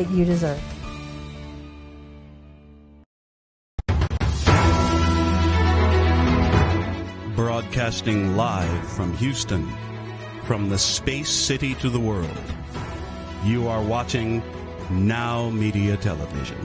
that you deserve. Broadcasting live from Houston, from the space city to the world, you are watching NowMedia Television.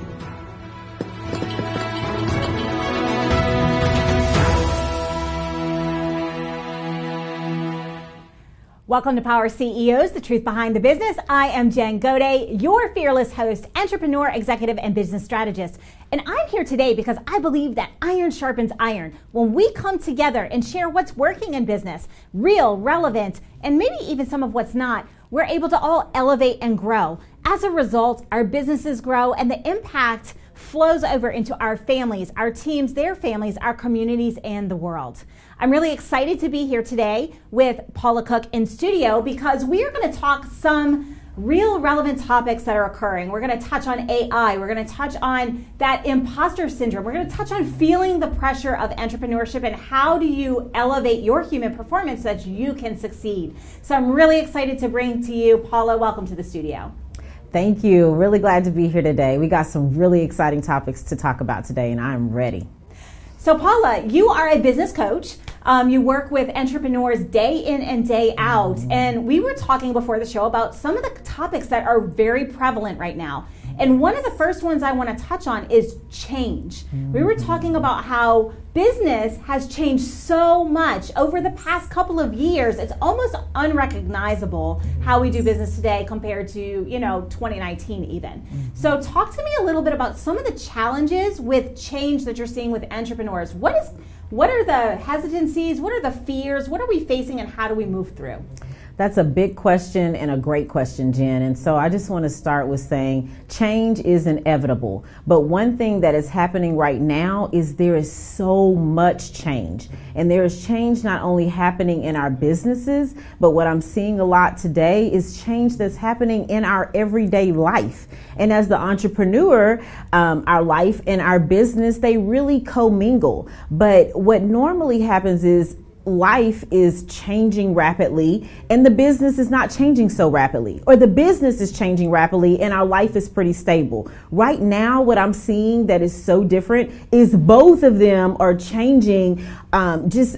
Welcome to Power CEOs, the truth behind the business. I am Jen Gaudet, your fearless host, entrepreneur, executive, and business strategist. And I'm here today because I believe that iron sharpens iron. When we come together and share what's working in business, real, relevant, and maybe even some of what's not, we're able to all elevate and grow. As a result, our businesses grow and the impact flows over into our families, our teams, their families, our communities, and the world. I'm really excited to be here today with Paula Cook in studio because we are going to talk some real relevant topics that are occurring. We're going to touch on AI. We're going to touch on that imposter syndrome. We're going to touch on feeling the pressure of entrepreneurship and how do you elevate your human performance so that you can succeed. So I'm really excited to bring to you, Paula, welcome to the studio. Thank you. Really glad to be here today. We got some really exciting topics to talk about today, and I'm ready. So Paula, you are a business coach. You work with entrepreneurs day in and day out. And we were talking before the show about some of the topics that are very prevalent right now. And one of the first ones I want to touch on is change. We were talking about how business has changed so much over the past couple of years. It's almost unrecognizable how we do business today compared to, 2019 even. So talk to me a little bit about some of the challenges with change that you're seeing with entrepreneurs. What are the hesitancies? What are the fears? What are we facing and how do we move through? That's a big question and a great question, Jen. And so I just want to start with saying change is inevitable. But one thing that is happening right now is there is so much change. And there is change not only happening in our businesses, but what I'm seeing a lot today is change that's happening in our everyday life. And as the entrepreneur, our life and our business, they really commingle. But what normally happens is life is changing rapidly and the business is not changing so rapidly, or the business is changing rapidly and our life is pretty stable. Right now, what I'm seeing that is so different is both of them are changing just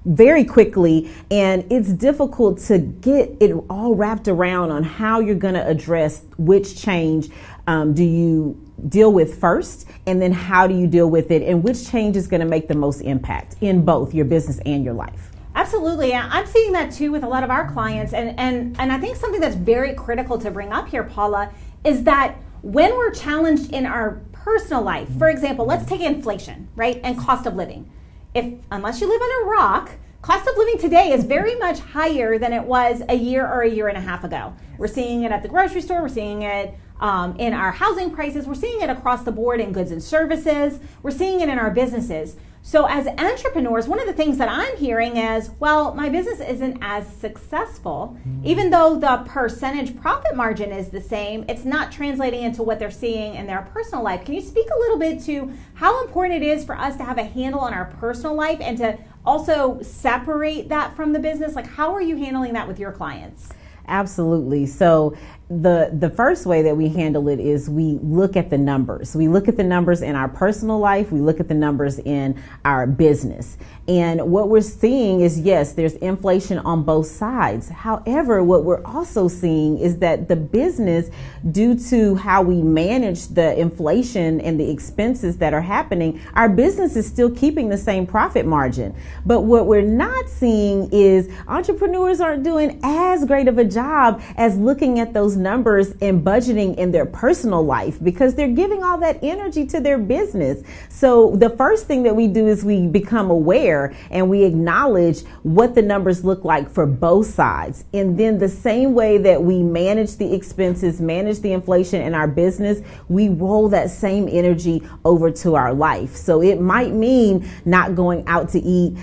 very quickly, and it's difficult to get it all wrapped around on how you're going to address which change do you deal with first, and then how do you deal with it, and which change is going to make the most impact in both your business and your life. Absolutely. I'm seeing that too with a lot of our clients. And I think something that's very critical to bring up here, Paula, is that when we're challenged in our personal life, for example, let's take inflation, right? And cost of living. Unless you live on a rock, cost of living today is very much higher than it was a year or a year and a half ago. We're seeing it at the grocery store. We're seeing it in our housing prices. We're seeing it across the board in goods and services. We're seeing it in our businesses. So as entrepreneurs, one of the things that I'm hearing is, well, my business isn't as successful. Even though the percentage profit margin is the same, it's not translating into what they're seeing in their personal life. Can you speak a little bit to how important it is for us to have a handle on our personal life and to also separate that from the business? Like, how are you handling that with your clients? Absolutely. So the first way that we handle it is we look at the numbers. We look at the numbers in our personal life. We look at the numbers in our business. And what we're seeing is, yes, there's inflation on both sides. However, what we're also seeing is that the business, due to how we manage the inflation and the expenses that are happening, our business is still keeping the same profit margin. But what we're not seeing is entrepreneurs aren't doing as great of a job as looking at those numbers and budgeting in their personal life, because they're giving all that energy to their business. So the first thing that we do is we become aware and we acknowledge what the numbers look like for both sides. And then the same way that we manage the expenses, manage the inflation in our business, we roll that same energy over to our life. So it might mean not going out to eat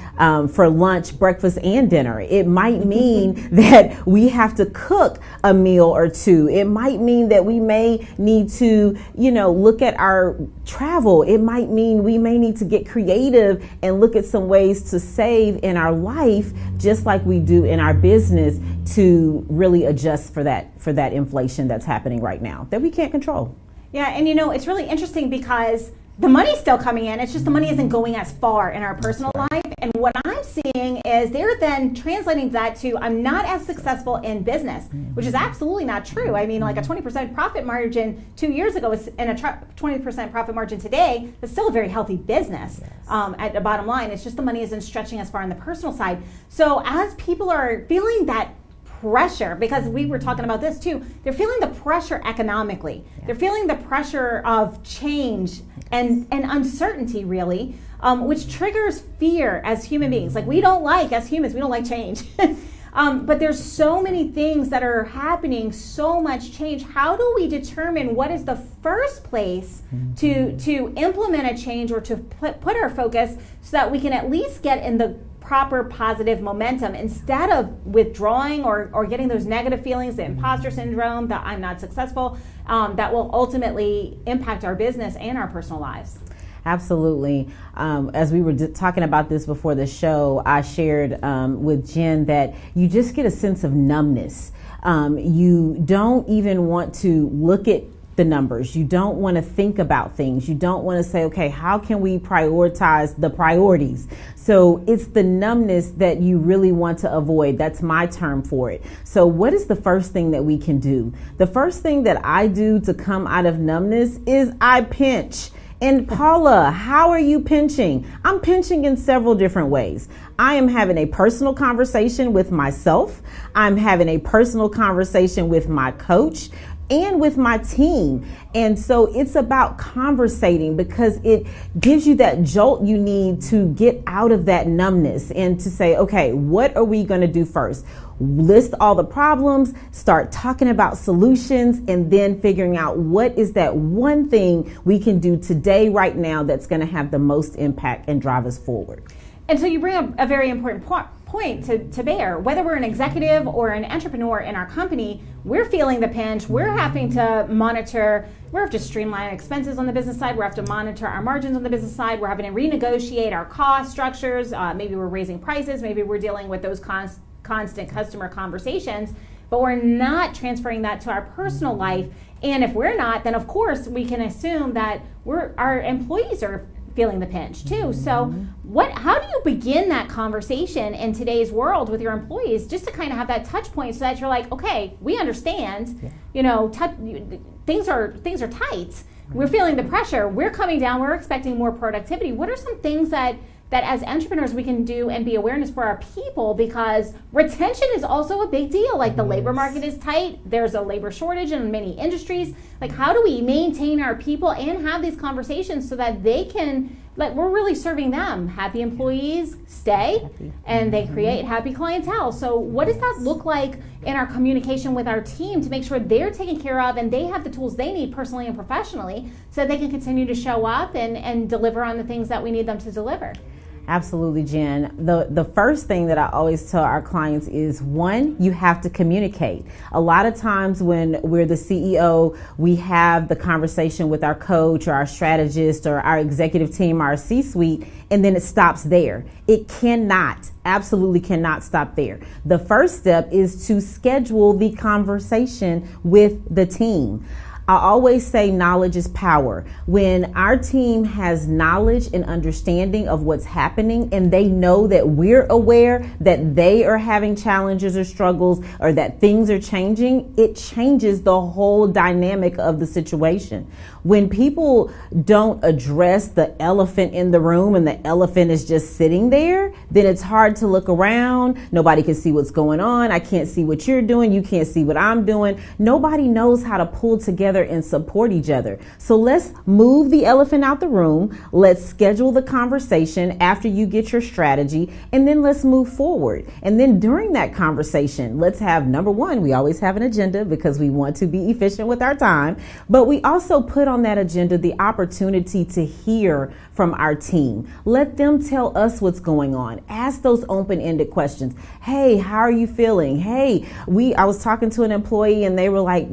for lunch, breakfast, and dinner. It might mean that we have to cook a meal or to. It might mean that we may need to, look at our travel. It might mean we may need to get creative and look at some ways to save in our life, just like we do in our business, to really adjust for that inflation that's happening right now that we can't control. Yeah, and it's really interesting because the money's still coming in. It's just the money isn't going as far in our personal life. And what I'm seeing is they're then translating that to, I'm not as successful in business, which is absolutely not true. I mean, like a 20% profit margin 2 years ago and a 20% profit margin today, is still a very healthy business. At the bottom line. It's just the money isn't stretching as far on the personal side. So as people are feeling that pressure, because we were talking about this too, they're feeling the pressure economically. They're feeling the pressure of change and uncertainty, really, which triggers fear as human beings. Like as humans, we don't like change. But there's so many things that are happening, so much change. How do we determine what is the first place to implement a change or to put our focus so that we can at least get in the proper positive momentum instead of withdrawing or getting those negative feelings, the imposter syndrome, that I'm not successful, that will ultimately impact our business and our personal lives? Absolutely. As we were talking about this before the show, I shared with Jen that you just get a sense of numbness. You don't even want to look at the numbers. You don't want to think about things. You don't want to say, okay, how can we prioritize the priorities? So it's the numbness that you really want to avoid. That's my term for it. So what is the first thing that we can do? The first thing that I do to come out of numbness is I pinch. And Paula, how are you pinching? I'm pinching in several different ways. I am having a personal conversation with myself. I'm having a personal conversation with my coach and with my team. And so it's about conversating, because it gives you that jolt you need to get out of that numbness and to say, okay, what are we going to do first? List all the problems, start talking about solutions, and then figuring out what is that one thing we can do today, right now, that's going to have the most impact and drive us forward. And so you bring up a very important point to bear. Whether we're an executive or an entrepreneur in our company, we're feeling the pinch. We're having to monitor. We have to streamline expenses on the business side. We have to monitor our margins on the business side. We're having to renegotiate our cost structures. Maybe we're raising prices. Maybe we're dealing with those constant customer conversations. But we're not transferring that to our personal life. And if we're not, then of course we can assume that our employees are feeling the pinch too. So how do you begin that conversation in today's world with your employees, just to kind of have that touch point so that you're like, okay, we understand, things are tight. We're feeling the pressure. We're coming down. We're expecting more productivity. What are some things that as entrepreneurs we can do and be awareness for our people, because retention is also a big deal. Like the labor market is tight. There's a labor shortage in many industries. Like, how do we maintain our people and have these conversations so that they can, we're really serving them? Happy employees stay and they create happy clientele. So what does that look like in our communication with our team to make sure they're taken care of and they have the tools they need personally and professionally so that they can continue to show up and deliver on the things that we need them to deliver? Absolutely, Jen. The first thing that I always tell our clients is, one, you have to communicate. A lot of times when we're the CEO, we have the conversation with our coach or our strategist or our executive team, our C-suite, and then it stops there. It absolutely cannot stop there. The first step is to schedule the conversation with the team. I always say knowledge is power. When our team has knowledge and understanding of what's happening, and they know that we're aware that they are having challenges or struggles or that things are changing, it changes the whole dynamic of the situation. When people don't address the elephant in the room and the elephant is just sitting there, then it's hard to look around. Nobody can see what's going on. I can't see what you're doing. You can't see what I'm doing. Nobody knows how to pull together together and support each other. So let's move the elephant out the room. Let's schedule the conversation after you get your strategy, and then let's move forward. And then during that conversation, let's have, number one, we always have an agenda because we want to be efficient with our time, but we also put on that agenda the opportunity to hear from our team. Let them tell us what's going on. Ask those open-ended questions. Hey, how are you feeling? Hey, I was talking to an employee and they were like,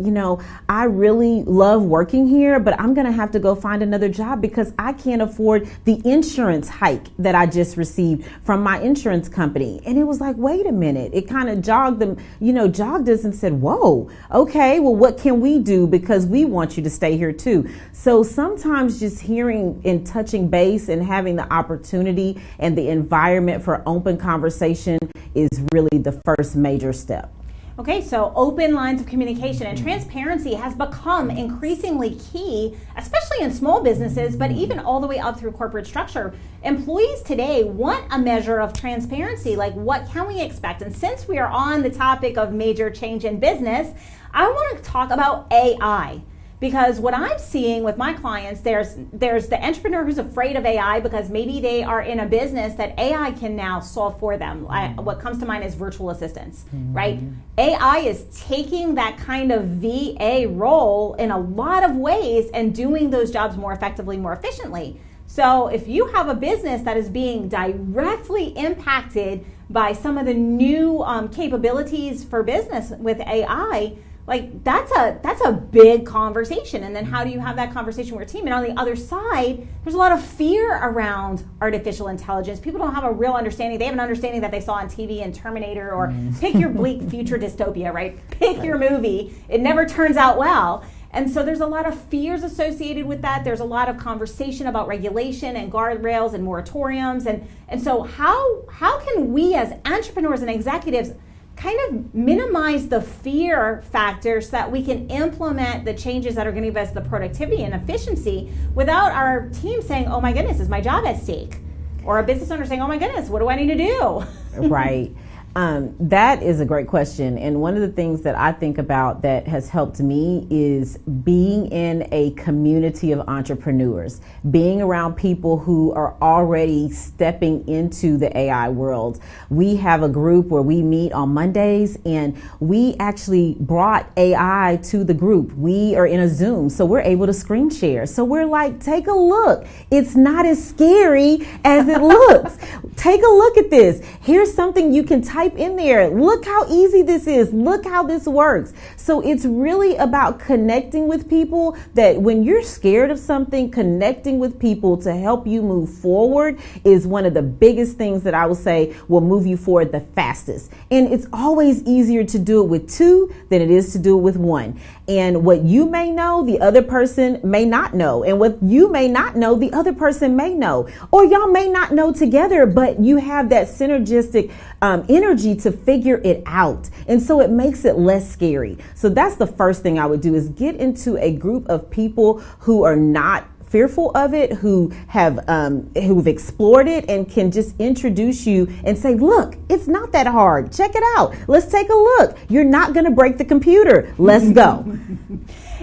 I really love working here, but I'm going to have to go find another job because I can't afford the insurance hike that I just received from my insurance company. And it was like, wait a minute. It kind of jogged us and said, whoa, okay, well, what can we do? Because we want you to stay here too. So sometimes just hearing and touching base and having the opportunity and the environment for open conversation is really the first major step. Okay, so open lines of communication and transparency has become increasingly key, especially in small businesses, but even all the way up through corporate structure. Employees today want a measure of transparency, like what can we expect? And since we are on the topic of major change in business, I want to talk about AI. Because what I'm seeing with my clients, there's the entrepreneur who's afraid of AI because maybe they are in a business that AI can now solve for them. What comes to mind is virtual assistants, right? AI is taking that kind of VA role in a lot of ways and doing those jobs more effectively, more efficiently. So if you have a business that is being directly impacted by some of the new capabilities for business with AI, like that's a big conversation. And then how do you have that conversation with your team? And on the other side, there's a lot of fear around artificial intelligence. People don't have a real understanding. They have an understanding that they saw on TV in Terminator or pick your bleak future dystopia, right? Pick your movie. It never turns out well. And so there's a lot of fears associated with that. There's a lot of conversation about regulation and guardrails and moratoriums. And so how can we as entrepreneurs and executives kind of minimize the fear factor so that we can implement the changes that are going to give us the productivity and efficiency without our team saying, oh my goodness, is my job at stake? Or a business owner saying, oh my goodness, what do I need to do? Right. That is a great question. And one of the things that I think about that has helped me is being in a community of entrepreneurs, being around people who are already stepping into the AI world. We have a group where we meet on Mondays, and we actually brought AI to the group. We are in a Zoom, so we're able to screen share. So we're like, take a look. It's not as scary as it looks. Take a look at this. Here's something you can type in there. Look how easy this is. Look how this works. So it's really about connecting with people, that when you're scared of something, connecting with people to help you move forward is one of the biggest things that I will say will move you forward the fastest. And it's always easier to do it with two than it is to do it with one. And what you may know, the other person may not know. And what you may not know, the other person may know. Or y'all may not know together, but you have that synergistic energy to figure it out. And so it makes it less scary. So that's the first thing I would do, is get into a group of people who are not fearful of it, who've explored it and can just introduce you and say, look, it's not that hard. Check it out. Let's take a look. You're not going to break the computer. Let's go.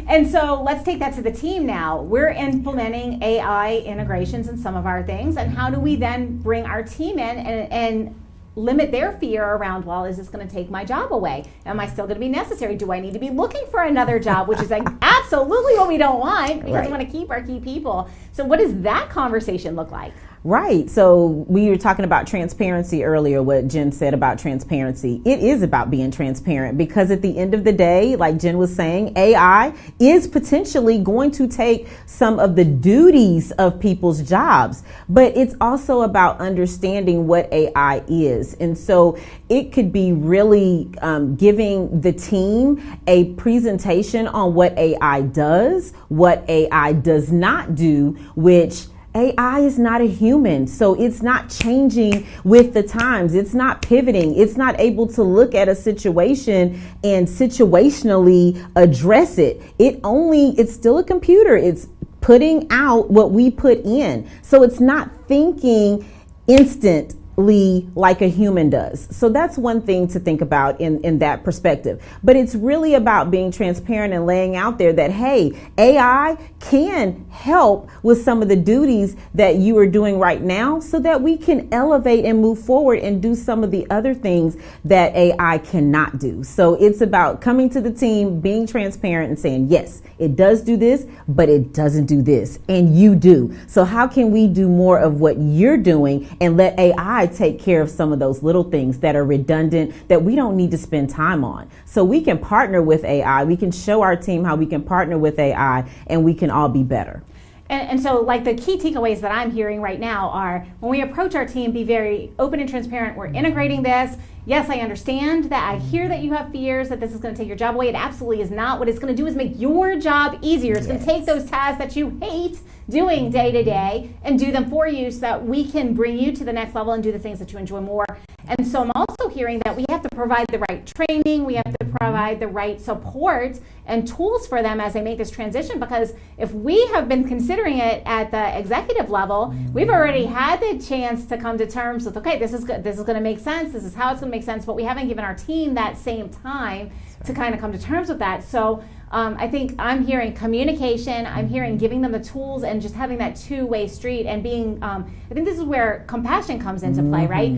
And so let's take that to the team now. We're implementing AI integrations in some of our things. And how do we then bring our team in and limit their fear around, well, is this going to take my job away? Am I still going to be necessary? Do I need to be looking for another job? Which is like absolutely what we don't want, because we want to keep our key people. So what does that conversation look like? Right. So we were talking about transparency earlier, what Jen said about transparency. It is about being transparent, because at the end of the day, like Jen was saying, AI is potentially going to take some of the duties of people's jobs, but it's also about understanding what AI is. And so it could be really giving the team a presentation on what AI does, what AI does not do, which AI is not a human, so it's not changing with the times. It's not pivoting. It's not able to look at a situation and situationally address it. It's still a computer. It's putting out what we put in. So it's not thinking instant like a human does. So that's one thing to think about in that perspective. But it's really about being transparent and laying out there that, hey, AI can help with some of the duties that you are doing right now so that we can elevate and move forward and do some of the other things that AI cannot do. So it's about coming to the team, being transparent and saying, yes, it does do this, but it doesn't do this. And you do. So how can we do more of what you're doing and let AI take care of some of those little things that are redundant that we don't need to spend time on? So we can partner with AI. We can show our team how we can partner with AI and we can all be better. And so like the key takeaways that I'm hearing right now are when we approach our team, be very open and transparent. We're integrating this. Yes, I understand that. I hear that you have fears that this is going to take your job away. It absolutely is not. What it's going to do is make your job easier. It's going to take those tasks that you hate doing day to day and do them for you so that we can bring you to the next level and do the things that you enjoy more. And so I'm also hearing that we have to provide the right training, we have to provide the right support and tools for them as they make this transition, because if we have been considering it at the executive level, we've already had the chance to come to terms with, okay, this is good, this is going to make sense, this is how it's going to make sense, but we haven't given our team that same time to kind of come to terms with that. So I think I'm hearing communication, I'm hearing giving them the tools and just having that two-way street and being, I think this is where compassion comes into play, right?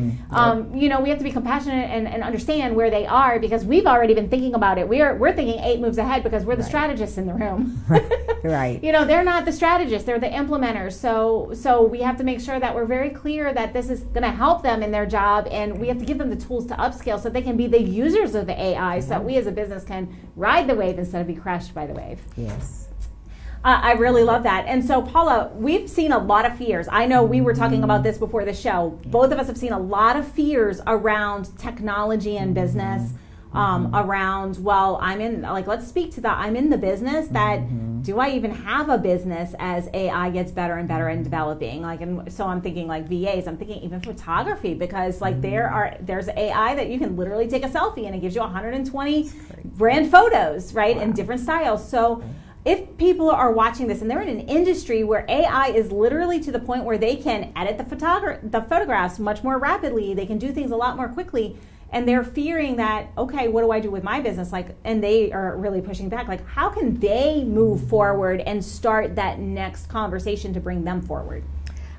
You know, we have to be compassionate and understand where they are because we've already been thinking about it. We're thinking 8 moves ahead because we're the strategists in the room. Right. You know, they're not the strategists, they're the implementers. So we have to make sure that we're very clear that this is going to help them in their job, and we have to give them the tools to upscale so they can be the users of the AI so that we as a business can ride the wave instead of be crushed by the wave. Yes. I really love that. And so, Paula, we've seen a lot of fears. I know we were talking about this before the show. Both of us have seen a lot of fears around technology and business, around, well, I'm in, like, let's speak to that. I'm in the business that, do I even have a business as AI gets better and better in developing? Like, and so I'm thinking like VAs, I'm thinking even photography, because like there's AI that you can literally take a selfie and it gives you 120 brand photos, right? In different styles. So if people are watching this and they're in an industry where AI is literally to the point where they can edit the photographs much more rapidly, they can do things a lot more quickly, and they're fearing that, okay, what do I do with my business? Like, and they are really pushing back. Like, how can they move forward and start that next conversation to bring them forward?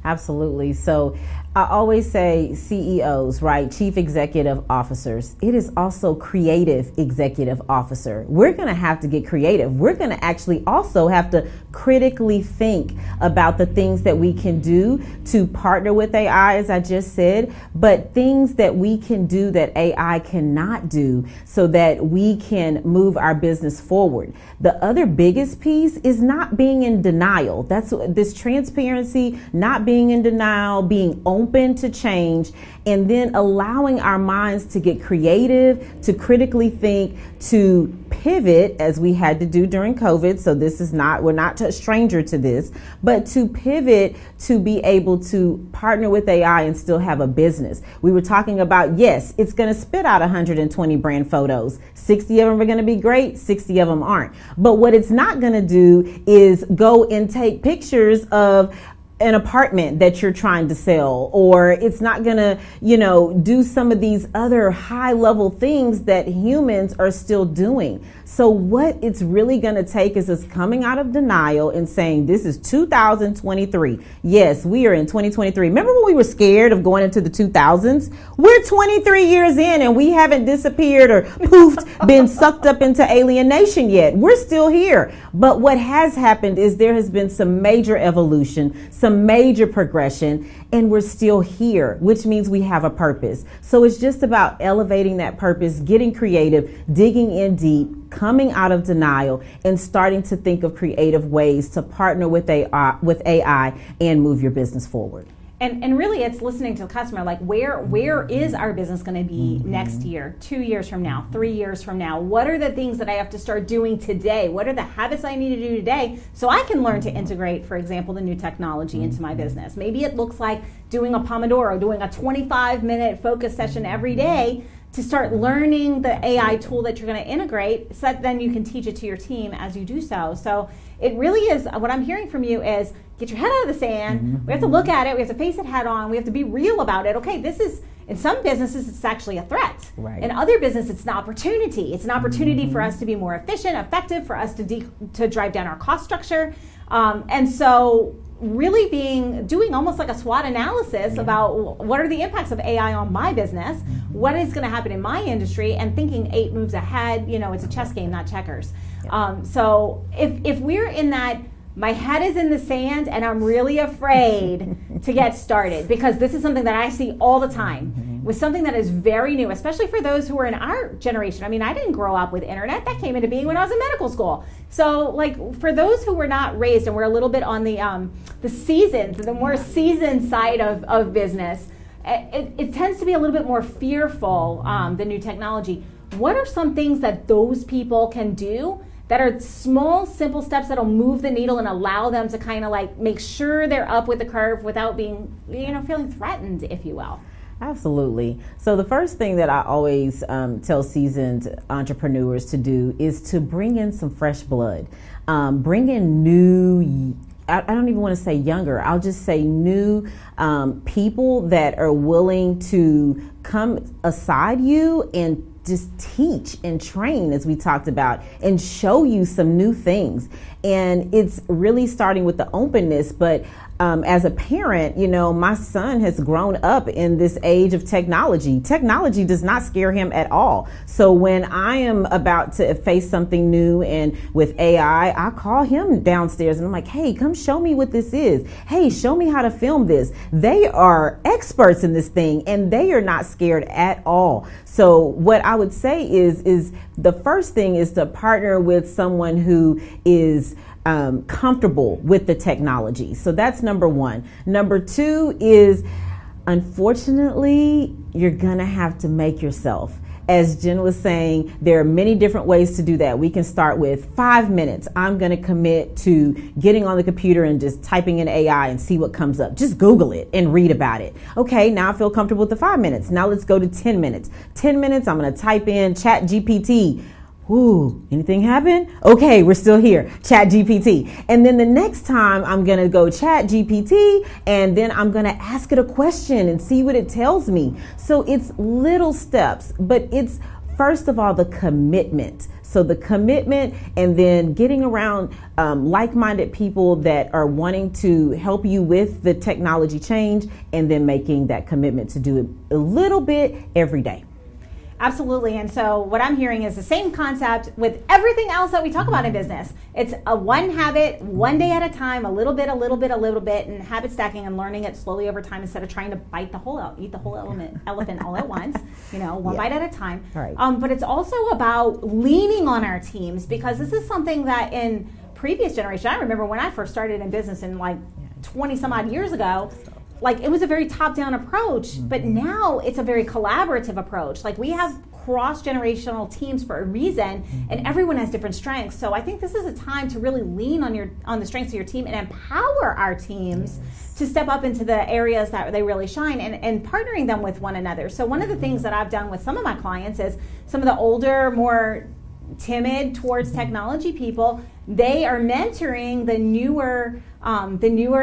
Absolutely. So I always say CEOs, right? Chief Executive Officers. It is also creative executive officer. We're going to have to get creative. We're going to actually also have to critically think about the things that we can do to partner with AI, as I just said, but things that we can do that AI cannot do so that we can move our business forward. The other biggest piece is not being in denial. That's this transparency, not being in denial, being open to change, and then allowing our minds to get creative, to critically think, to pivot as we had to do during COVID. So this is not, we're not a stranger to this, but to pivot to be able to partner with AI and still have a business. We were talking about, yes, it's going to spit out 120 brand photos. 60 of them are going to be great, 60 of them aren't. But what it's not going to do is go and take pictures of an apartment that you're trying to sell, or it's not going to, do some of these other high level things that humans are still doing. So what it's really going to take is us coming out of denial and saying, this is 2023. Yes, we are in 2023. Remember when we were scared of going into the 2000s? We're 23 years in and we haven't disappeared or poofed, been sucked up into alienation yet. We're still here. But what has happened is there has been some major evolution, some major progression, and we're still here, which means we have a purpose. So it's just about elevating that purpose, getting creative, digging in deep, coming out of denial, and starting to think of creative ways to partner with AI and move your business forward. And really, it's listening to the customer. Like, where is our business going to be next year, 2 years from now, 3 years from now? What are the things that I have to start doing today? What are the habits I need to do today so I can learn to integrate, for example, the new technology into my business? Maybe it looks like doing a Pomodoro, doing a 25-minute focus session every day to start learning the AI tool that you're going to integrate, so that then you can teach it to your team as you do so. So it really is, what I'm hearing from you is, get your head out of the sand. We have to look at it. We have to face it head on. We have to be real about it. Okay, this is, in some businesses, it's actually a threat. Right. In other businesses, it's an opportunity. It's an opportunity for us to be more efficient, effective, for us to drive down our cost structure. And so really doing almost like a SWOT analysis about what are the impacts of AI on my business, what is going to happen in my industry, and thinking 8 moves ahead. It's a chess game, not checkers. So if we're in that, my head is in the sand and I'm really afraid to get started, because this is something that I see all the time with something that is very new, especially for those who are in our generation. I mean, I didn't grow up with internet. That came into being when I was in medical school. So like for those who were not raised and we're a little bit on the more seasoned side of business, it tends to be a little bit more fearful, the new technology. What are some things that those people can do that are small, simple steps that'll move the needle and allow them to kind of like make sure they're up with the curve without being, feeling threatened, if you will? Absolutely. So the first thing that I always tell seasoned entrepreneurs to do is to bring in some fresh blood. Bring in new, I don't even want to say younger, I'll just say new people that are willing to come aside you and just teach and train, as we talked about, and show you some new things. And it's really starting with the openness, but as a parent, my son has grown up in this age of technology. Technology does not scare him at all. So when I am about to face something new and with AI, I call him downstairs and I'm like, hey, come show me what this is. Hey, show me how to film this. They are experts in this thing and they are not scared at all. So what I would say is the first thing is to partner with someone who is comfortable with the technology. So that's number one. Number two is, unfortunately, you're gonna have to make yourself. As Jen was saying, there are many different ways to do that. We can start with 5 minutes. I'm gonna commit to getting on the computer and just typing in AI and see what comes up. Just Google it and read about it. Okay, now I feel comfortable with the 5 minutes. Now let's go to 10 minutes. 10 minutes, I'm gonna type in Chat GPT. Ooh, anything happen? Okay, we're still here. Chat GPT. And then the next time I'm going to go Chat GPT and then I'm going to ask it a question and see what it tells me. So it's little steps, but it's first of all the commitment. So the commitment and then getting around like-minded people that are wanting to help you with the technology change and then making that commitment to do it a little bit every day. Absolutely. And so what I'm hearing is the same concept with everything else that we talk about in business. It's a one habit, one day at a time, a little bit, and habit stacking and learning it slowly over time instead of trying to eat the whole elephant all at once, one bite at a time. Right. But it's also about leaning on our teams, because this is something that in previous generation, I remember when I first started in business in 20 some odd years ago, it was a very top-down approach, but now it's a very collaborative approach. We have cross-generational teams for a reason, and everyone has different strengths. So I think this is a time to really lean on the strengths of your team and empower our teams to step up into the areas that they really shine, and partnering them with one another. So one of the things that I've done with some of my clients is some of the older, more timid towards technology people, they are mentoring the newer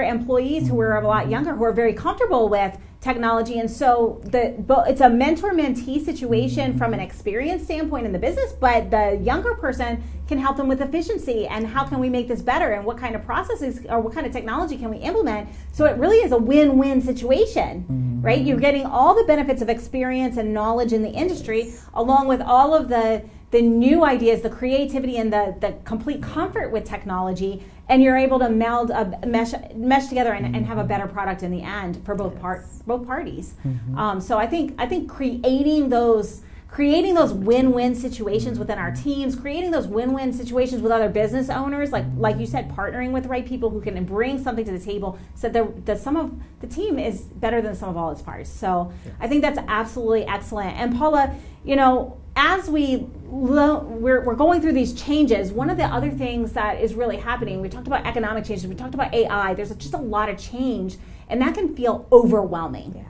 employees who are a lot younger, who are very comfortable with technology. And so it's a mentor-mentee situation from an experience standpoint in the business, but the younger person can help them with efficiency and how can we make this better and what kind of processes or what kind of technology can we implement. So it really is a win-win situation, right? You're getting all the benefits of experience and knowledge in the industry, along with all of the new ideas, the creativity, and the complete comfort with technology, and you're able to mesh together and have a better product in the end for both parties. So I think creating those win-win situations within our teams, creating those win-win situations with other business owners, like you said, partnering with the right people who can bring something to the table, so that some of the team is better than some of all its parts. So I think that's absolutely excellent. And Paula, as we're going through these changes, one of the other things that is really happening, we talked about economic changes, we talked about AI, there's just a lot of change, and that can feel overwhelming.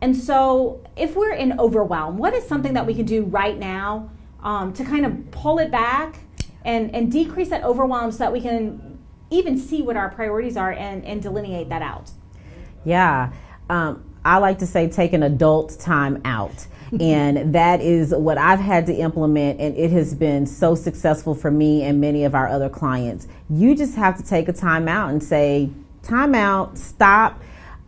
And so if we're in overwhelm, what is something that we can do right now to kind of pull it back and decrease that overwhelm so that we can even see what our priorities are and delineate that out? Yeah. I like to say take an adult time out. And that is what I've had to implement, and it has been so successful for me and many of our other clients. You just have to take a time out and say, time out, stop.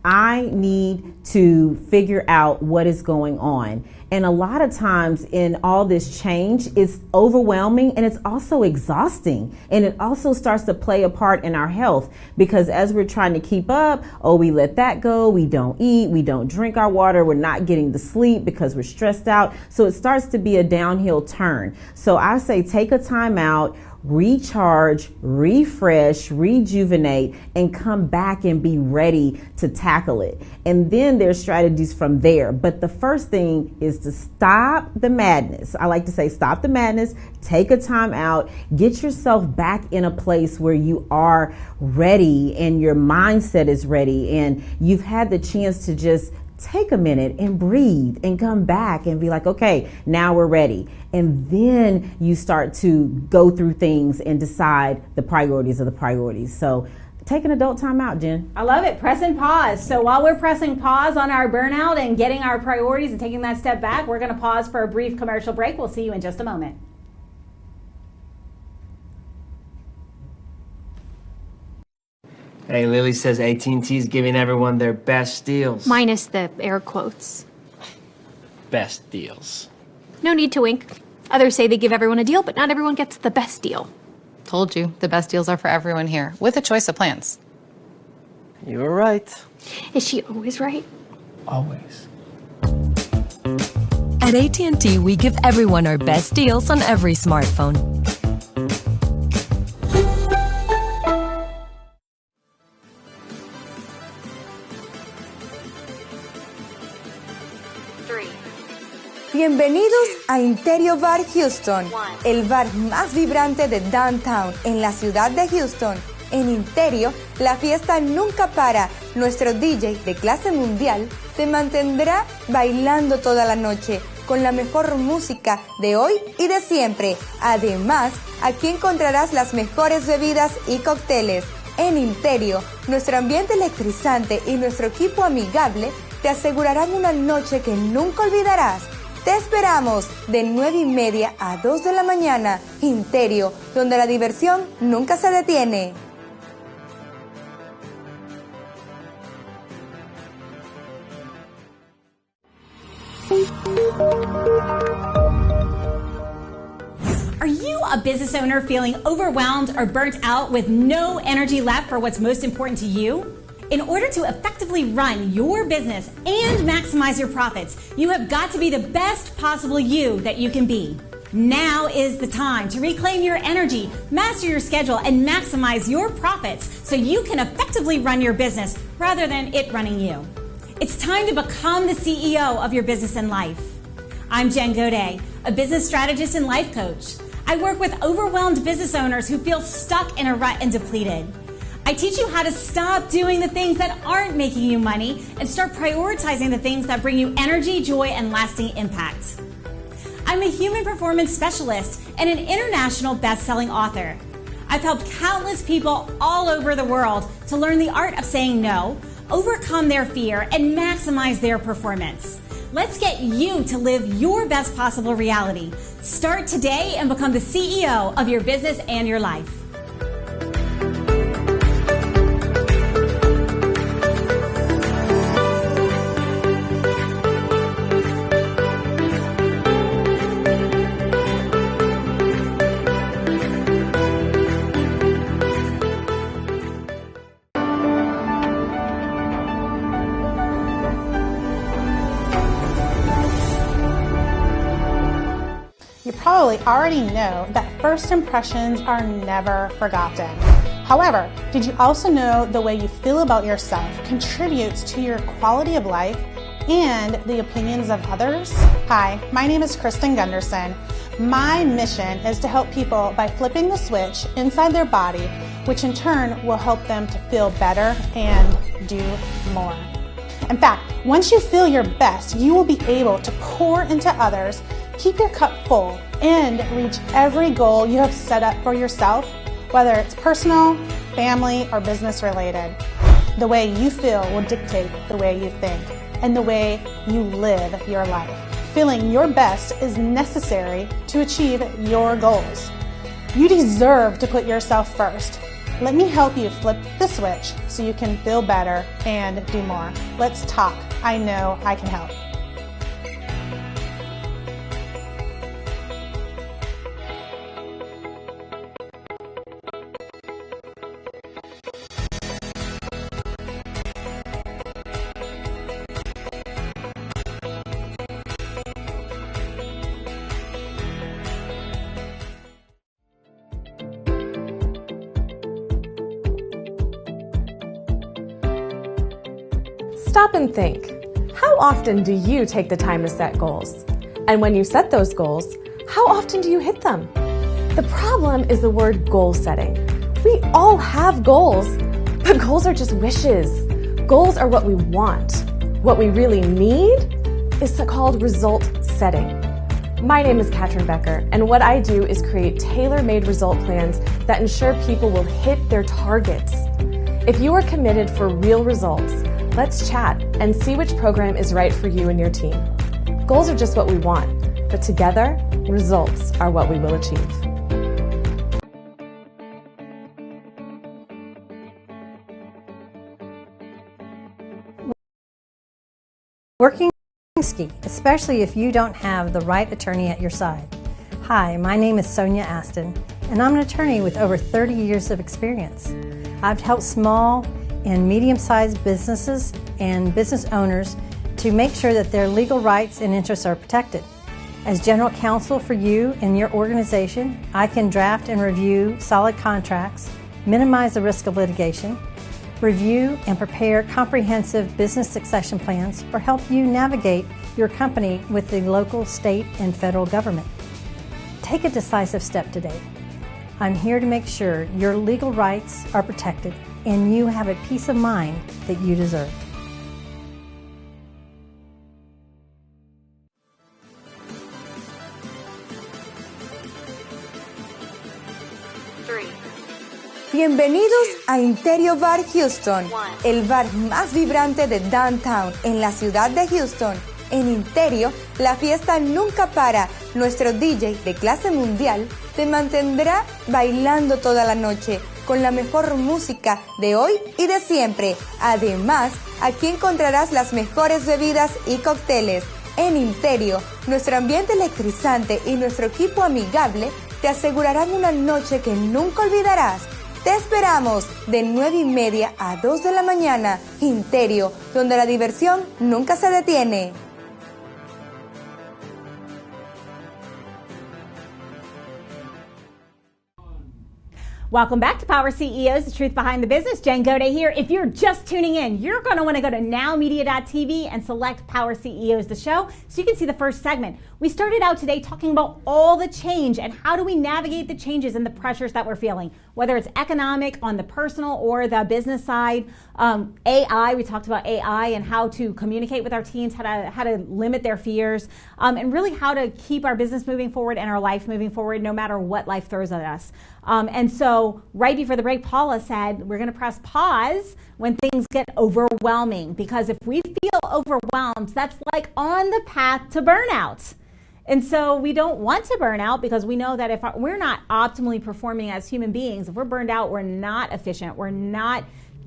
I need to figure out what is going on. And a lot of times in all this change, it's overwhelming and it's also exhausting. And it also starts to play a part in our health, because as we're trying to keep up, we let that go. We don't eat. We don't drink our water. We're not getting the sleep because we're stressed out. So it starts to be a downhill turn. So I say take a time out, recharge, refresh, rejuvenate, and come back and be ready to tackle it. And then there's strategies from there. But the first thing is to stop the madness. I like to say stop the madness, take a time out, get yourself back in a place where you are ready and your mindset is ready and you've had the chance to just take a minute and breathe and come back and be like, okay, now we're ready. And then you start to go through things and decide the priorities of the priorities. So take an adult time out, Jen. I love it. Press and pause. So while we're pressing pause on our burnout and getting our priorities and taking that step back, we're going to pause for a brief commercial break. We'll see you in just a moment. Hey, Lily says AT&T is giving everyone their best deals. Minus the air quotes. Best deals. No need to wink. Others say they give everyone a deal, but not everyone gets the best deal. Told you, the best deals are for everyone here, with a choice of plans. You were right. Is she always right? Always. At AT&T, we give everyone our best deals on every smartphone. Bienvenidos a Interior Bar Houston, el bar más vibrante de Downtown en la ciudad de Houston. En Interior, la fiesta nunca para. Nuestro DJ de clase mundial se mantendrá bailando toda la noche con la mejor música de hoy y de siempre. Además, aquí encontrarás las mejores bebidas y cócteles. En Interior, nuestro ambiente electrizante y nuestro equipo amigable te asegurarán una noche que nunca olvidarás. Te esperamos de 9:30 a 2 de la mañana. Interior, donde la diversión nunca se detiene. Are you a business owner feeling overwhelmed or burnt out with no energy left for what's most important to you? In order to effectively run your business and maximize your profits, you have got to be the best possible you that you can be. Now is the time to reclaim your energy, master your schedule, and maximize your profits so you can effectively run your business rather than it running you. It's time to become the CEO of your business and life. I'm Jen Gaudet, a business strategist and life coach. I work with overwhelmed business owners who feel stuck in a rut and depleted. I teach you how to stop doing the things that aren't making you money and start prioritizing the things that bring you energy, joy, and lasting impact. I'm a human performance specialist and an international best-selling author. I've helped countless people all over the world to learn the art of saying no, overcome their fear, and maximize their performance. Let's get you to live your best possible reality. Start today and become the CEO of your business and your life. You probably already know that first impressions are never forgotten. However, did you also know the way you feel about yourself contributes to your quality of life and the opinions of others? Hi, my name is Kristen Gunderson. My mission is to help people by flipping the switch inside their body, which in turn will help them to feel better and do more. In fact, once you feel your best, you will be able to pour into others, keep your cup full, and reach every goal you have set up for yourself, whether it's personal, family, or business related. The way you feel will dictate the way you think and the way you live your life. Feeling your best is necessary to achieve your goals. You deserve to put yourself first. Let me help you flip the switch so you can feel better and do more. Let's talk. I know I can help. Stop and think. How often do you take the time to set goals? And when you set those goals, how often do you hit them? The problem is the word goal setting. We all have goals, but goals are just wishes. Goals are what we want. What we really need is called result setting. My name is Katrin Becker, and what I do is create tailor-made result plans that ensure people will hit their targets. If you are committed for real results, let's chat and see which program is right for you and your team. Goals are just what we want, but together, results are what we will achieve. Working risky, especially if you don't have the right attorney at your side. Hi, my name is Sonia Aston, and I'm an attorney with over 30 years of experience. I've helped small and medium-sized businesses and business owners to make sure that their legal rights and interests are protected. As general counsel for you and your organization, I can draft and review solid contracts, minimize the risk of litigation, review and prepare comprehensive business succession plans, or help you navigate your company with the local, state, and federal government. Take a decisive step today. I'm here to make sure your legal rights are protected and you have a peace of mind that you deserve. Bienvenidos a Interior Bar Houston, el bar más vibrante de Downtown en la ciudad de Houston. En Interior, la fiesta nunca para. Nuestro DJ de clase mundial te mantendrá bailando toda la noche con la mejor música de hoy y de siempre. Además, aquí encontrarás las mejores bebidas y cócteles. En Interior, nuestro ambiente electrizante y nuestro equipo amigable te asegurarán una noche que nunca olvidarás. Te esperamos de 9:30 a 2 de la mañana. Interior, donde la diversión nunca se detiene. Welcome back to Power CEOs, the truth behind the business. Jen Gaudet here. If you're just tuning in, you're going to want to go to NowMedia.tv and select Power CEOs, the show, so you can see the first segment. We started out today talking about all the change and how do we navigate the changes and the pressures that we're feeling, whether it's economic on the personal or the business side. AI, we talked about AI and how to communicate with our teams, how to limit their fears, and really how to keep our business moving forward and our life moving forward no matter what life throws at us. And so right before the break, Paula said we're going to press pause when things get overwhelming, because if we feel overwhelmed, that's like on the path to burnout. And so we don't want to burn out, because we know that if we're not optimally performing as human beings, if we're burned out, we're not efficient, we're not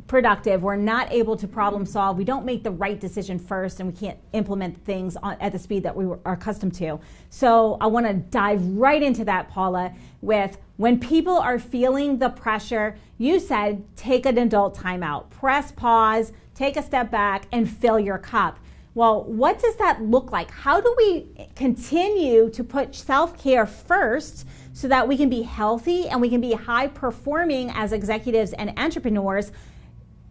productive, we're not able to problem solve, we don't make the right decision first, and we can't implement things at the speed that we are accustomed to. So I want to dive right into that, Paula, with when people are feeling the pressure, you said take an adult timeout, press pause, take a step back, and fill your cup. Well, what does that look like? How do we continue to put self-care first so that we can be healthy and we can be high performing as executives and entrepreneurs,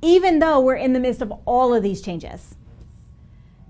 even though we're in the midst of all of these changes?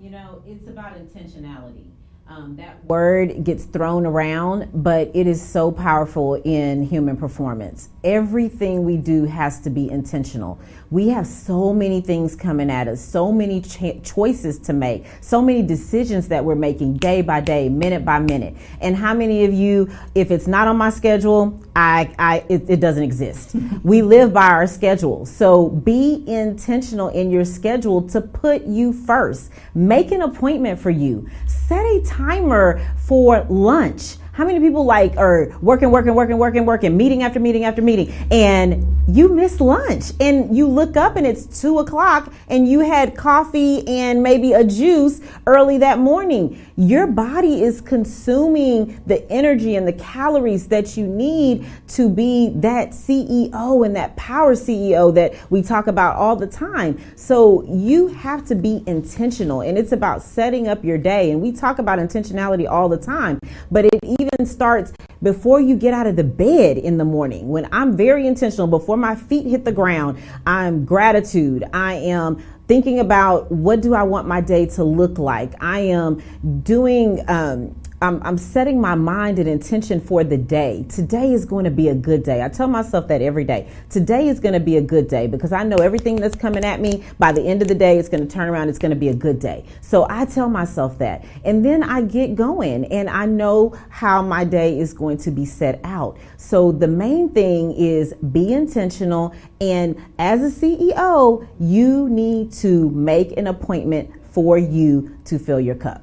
You know, it's about intentionality. That word gets thrown around, but it is so powerful in human performance. Everything we do has to be intentional. We have so many things coming at us, so many choices to make, so many decisions that we're making day by day, minute by minute. And how many of you, if it's not on my schedule, it doesn't exist. We live by our schedule. So be intentional in your schedule to put you first. Make an appointment for you. Set a timer for lunch. How many people are working, meeting after meeting after meeting, and you miss lunch and you look up and it's 2:00 and you had coffee and maybe a juice early that morning. Your body is consuming the energy and the calories that you need to be that CEO and that power CEO that we talk about all the time. So you have to be intentional, and it's about setting up your day. And we talk about intentionality all the time, but it even starts before you get out of the bed in the morning. When I'm very intentional, before my feet hit the ground, I'm gratitude. I am thinking about what do I want my day to look like. I am doing, I'm setting my mind and intention for the day. Today is going to be a good day. I tell myself that every day. Today is going to be a good day because I know everything that's coming at me, by the end of the day, it's going to turn around. It's going to be a good day. So I tell myself that. And then I get going and I know how my day is going to be set out. So the main thing is be intentional. And as a CEO, you need to make an appointment for you to fill your cup.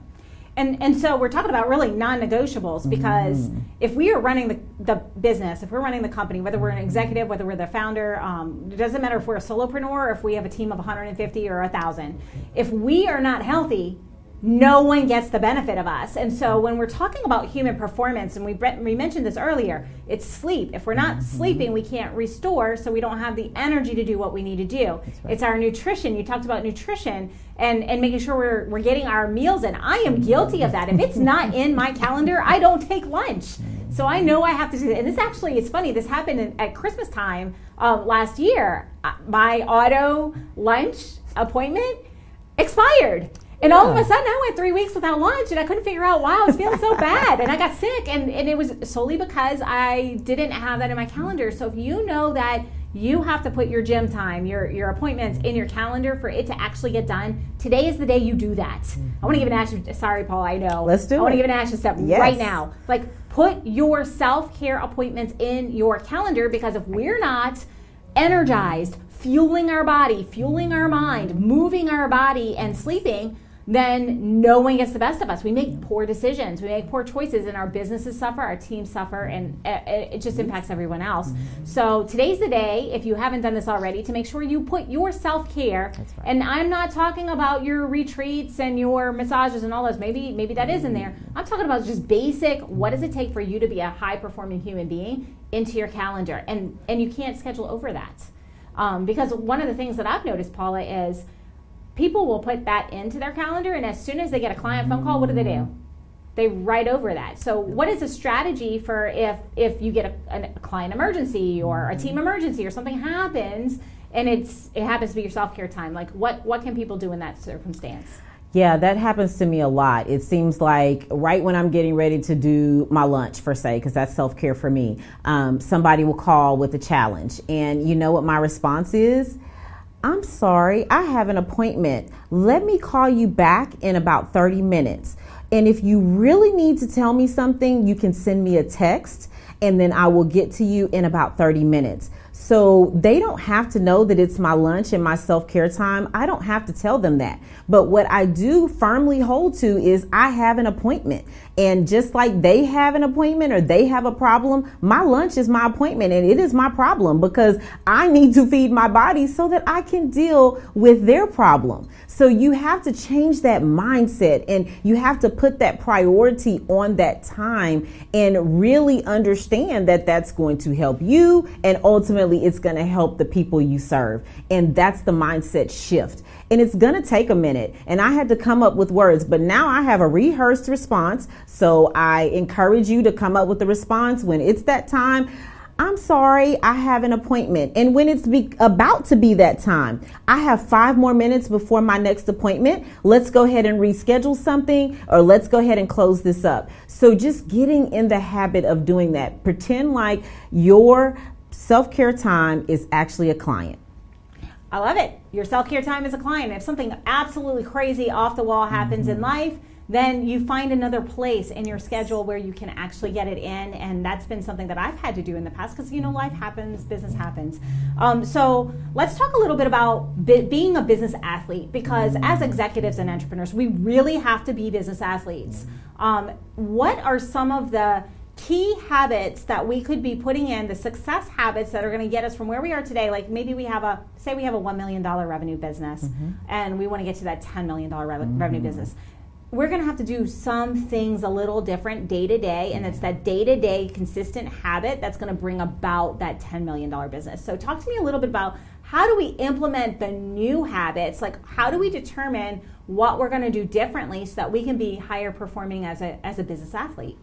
And so we're talking about really non-negotiables, because if we are running the business, if we're running the company, whether we're an executive, whether we're the founder, it doesn't matter if we're a solopreneur or if we have a team of 150 or 1,000. If we are not healthy, no one gets the benefit of us. And so when we're talking about human performance, and we mentioned this earlier, it's sleep. If we're not sleeping, we can't restore, so we don't have the energy to do what we need to do. Right. It's our nutrition. You talked about nutrition and making sure we're getting our meals in. I am guilty of that. If it's not in my calendar, I don't take lunch. So I know I have to do that. And this actually, it's funny, this happened at Christmas time last year. My auto lunch appointment expired. And all of a sudden, I went 3 weeks without lunch, and I couldn't figure out why I was feeling so bad. And I got sick, and it was solely because I didn't have that in my calendar. So if you know that you have to put your gym time, your appointments in your calendar for it to actually get done, today is the day you do that. I want to give an action. Sorry, Paul, I know. Let's do it. I want to give an action step right now. Like, put your self-care appointments in your calendar, because if we're not energized, fueling our body, fueling our mind, moving our body, and sleeping, then no one gets the best of us. We make poor decisions, we make poor choices, and our businesses suffer, our teams suffer, and it just impacts everyone else. So today's the day, if you haven't done this already, to make sure you put your self-care, and I'm not talking about your retreats and your massages and all those, maybe that is in there. I'm talking about just basic, what does it take for you to be a high-performing human being, into your calendar, and you can't schedule over that. Because one of the things that I've noticed, Paula, is people will put that into their calendar, and as soon as they get a client phone call, what do? They write over that. So what is a strategy for if you get a client emergency or a team emergency or something happens and it happens to be your self-care time? Like, what can people do in that circumstance? Yeah, that happens to me a lot. It seems like right when I'm getting ready to do my lunch, per se, because that's self-care for me, somebody will call with a challenge. And you know what my response is? I'm sorry, I have an appointment. Let me call you back in about 30 minutes. And if you really need to tell me something, you can send me a text, and then I will get to you in about 30 minutes. So they don't have to know that it's my lunch and my self-care time. I don't have to tell them that. But what I do firmly hold to is I have an appointment. And just like they have an appointment or they have a problem, my lunch is my appointment, and it is my problem, because I need to feed my body so that I can deal with their problem. So you have to change that mindset, and you have to put that priority on that time and really understand that that's going to help you, and ultimately it's going to help the people you serve. And that's the mindset shift. And it's going to take a minute. And I had to come up with words, but now I have a rehearsed response. So I encourage you to come up with the response when it's that time. I'm sorry, I have an appointment. And when it's about to be that time, I have 5 more minutes before my next appointment. Let's go ahead and reschedule something, or let's go ahead and close this up. So just getting in the habit of doing that. Pretend like your self-care time is actually a client. I love it. Your self-care time is a client. If something absolutely crazy off the wall happens in life, then you find another place in your schedule where you can actually get it in. And that's been something that I've had to do in the past because, life happens, business happens. So let's talk a little bit about being a business athlete, because as executives and entrepreneurs, we really have to be business athletes. What are some of the key habits that we could be putting in, the success habits that are going to get us from where we are today? Like maybe we have a $1 million revenue business and we want to get to that $10 million revenue business. We're going to have to do some things a little different day to day, and it's that day to day consistent habit that's going to bring about that $10 million business. So talk to me a little bit about how do we implement the new habits? Like how do we determine what we're going to do differently so that we can be higher performing as a business athlete?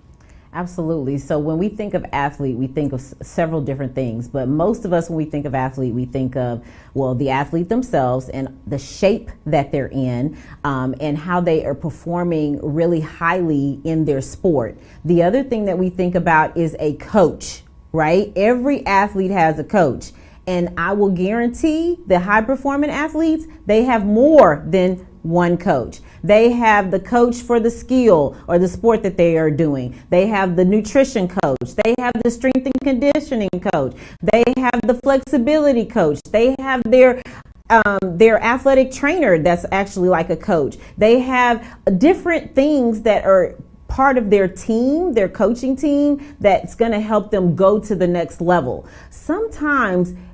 Absolutely. So when we think of athlete, we think of several different things, but most of us, when we think of athlete, we think of, the athlete themselves and the shape that they're in, and how they are performing really highly in their sport. The other thing that we think about is a coach, right? Every athlete has a coach. And I will guarantee the high performing athletes, they have more than one coach. They have the coach for the skill or the sport that they are doing. They have the nutrition coach. They have the strength and conditioning coach. They have the flexibility coach. They have their athletic trainer that's actually like a coach. They have different things that are part of their team, their coaching team, that's going to help them go to the next level.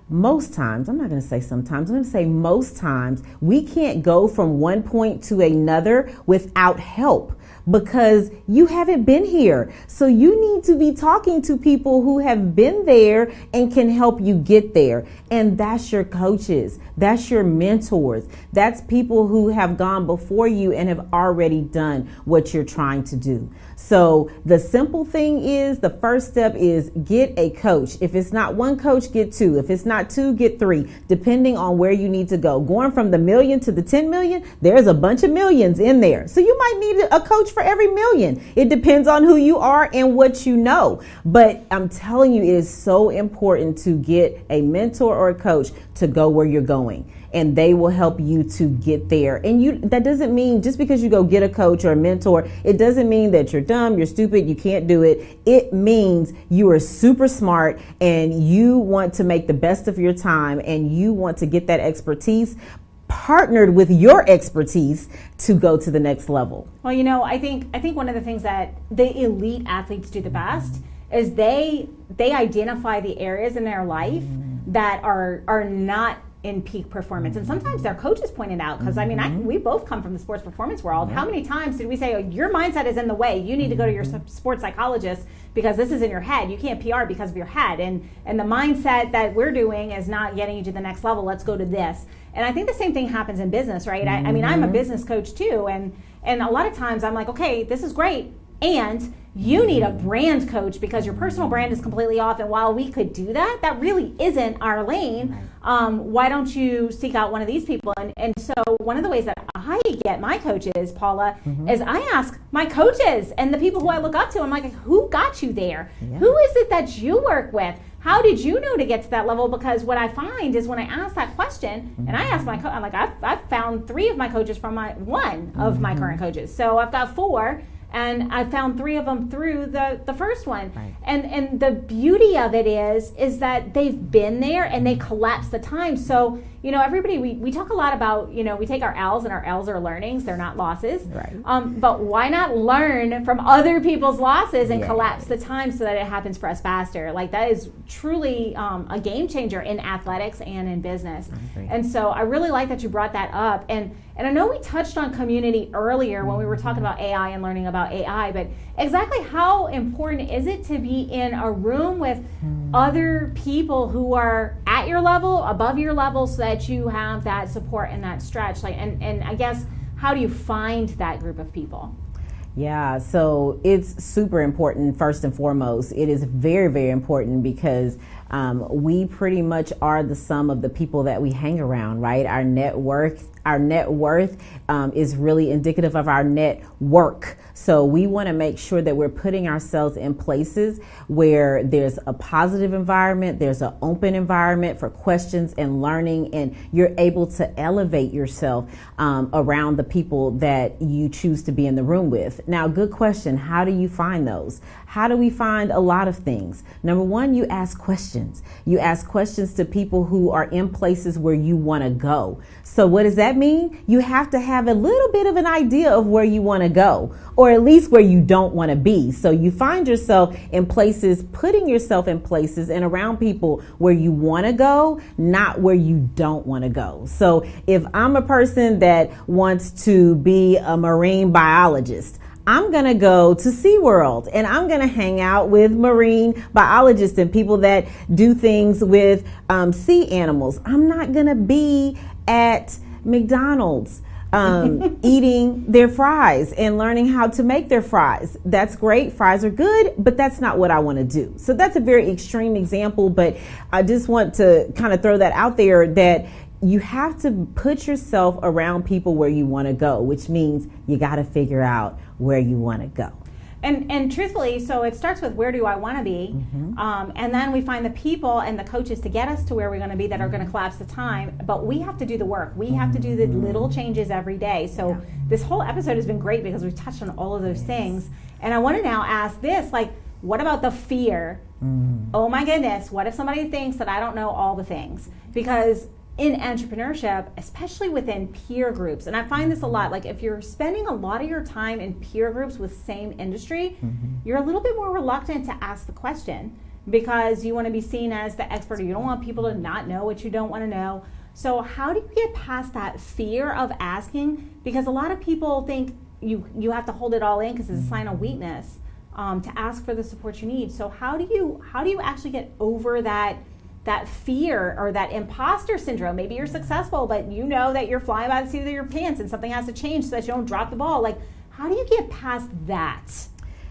Most times, I'm not going to say sometimes, I'm going to say most times, we can't go from one point to another without help, because you haven't been here. So you need to be talking to people who have been there and can help you get there. And that's your coaches. That's your mentors. That's people who have gone before you and have already done what you're trying to do. So the simple thing is, the first step is get a coach. If it's not one coach, get 2. If it's not 2, get 3, depending on where you need to go. Going from the million to the 10 million, there's a bunch of millions in there. So you might need a coach for every million. It depends on who you are and what you know. But I'm telling you, it is so important to get a mentor or a coach to go where you're going, and they will help you to get there. And that doesn't mean just because you go get a coach or a mentor, it doesn't mean that you're dumb, you're stupid, you can't do it. It means you are super smart and you want to make the best of your time, and you want to get that expertise partnered with your expertise to go to the next level. Well, I think one of the things that the elite athletes do the best is they identify the areas in their life that are not in peak performance. And sometimes their coaches point it out, because we both come from the sports performance world. How many times did we say, your mindset is in the way, you need to go to your sports psychologist because this is in your head, you can't PR because of your head, and the mindset that we're doing is not getting you to the next level, let's go to this. And I think the same thing happens in business, right? I'm a business coach too, and a lot of times I'm like, okay, this is great, and you need a brand coach because your personal brand is completely off. And while we could do that, that really isn't our lane. Why don't you seek out one of these people? And so one of the ways that I get my coaches, Paula, is I ask my coaches and the people who I look up to, I'm like, who got you there? Yeah. Who is it that you work with? How did you know to get to that level? Because what I find is when I ask that question, and I ask my coach, I'm like, I've found 3 of my coaches from one of my current coaches. So I've got 4. And I found 3 of them through the first one. Right. And the beauty of it is that they've been there and they collapse the time. So, everybody, we talk a lot about, we take our L's, and our L's are learnings. They're not losses. Right. But why not learn from other people's losses and collapse the time so that it happens for us faster? Like, that is truly a game changer in athletics and in business. And so I really like that you brought that up. And I know we touched on community earlier when we were talking about AI and learning about AI, but exactly how important is it to be in a room with other people who are at your level, above your level, so that you have that support and that stretch? And I guess, how do you find that group of people? Yeah, so it's super important. First and foremost, it is very, very important because we pretty much are the sum of the people that we hang around, right? Our net worth is really indicative of our net work. So we want to make sure that we're putting ourselves in places where there's a positive environment, there's an open environment for questions and learning, and you're able to elevate yourself around the people that you choose to be in the room with. Now, good question. How do you find those? How do we find a lot of things? Number one, you ask questions. You ask questions to people who are in places where you want to go. So what does that mean? You have to have a little bit of an idea of where you want to go, or at least where you don't want to be. So you find yourself in places, putting yourself in places and around people where you want to go, not where you don't want to go. So if I'm a person that wants to be a marine biologist, I'm going to go to SeaWorld and I'm going to hang out with marine biologists and people that do things with sea animals. I'm not going to be at McDonald's eating their fries and learning how to make their fries. That's great. Fries are good, but that's not what I want to do. So that's a very extreme example, but I just want to kind of throw that out there that you have to put yourself around people where you want to go, which means you got to figure out where you want to go. And truthfully, so it starts with where do I want to be, and then we find the people and the coaches to get us to where we're going to be that are going to collapse the time. But we have to do the work. We have to do the little changes every day. So this whole episode has been great because we've touched on all of those things. And I want to now ask this, like, what about the fear? Oh my goodness, what if somebody thinks that I don't know all the things? Because in entrepreneurship, especially within peer groups, and I find this a lot, like if you're spending a lot of your time in peer groups with same industry, you're a little bit more reluctant to ask the question because you want to be seen as the expert, or you don't want people to not know what you don't want to know. So how do you get past that fear of asking? Because a lot of people think you have to hold it all in because it's a sign of weakness to ask for the support you need. So how do you actually get over that fear or that imposter syndrome? Maybe you're successful, but you know that you're flying by the seat of your pants and something has to change so that you don't drop the ball. Like, how do you get past that?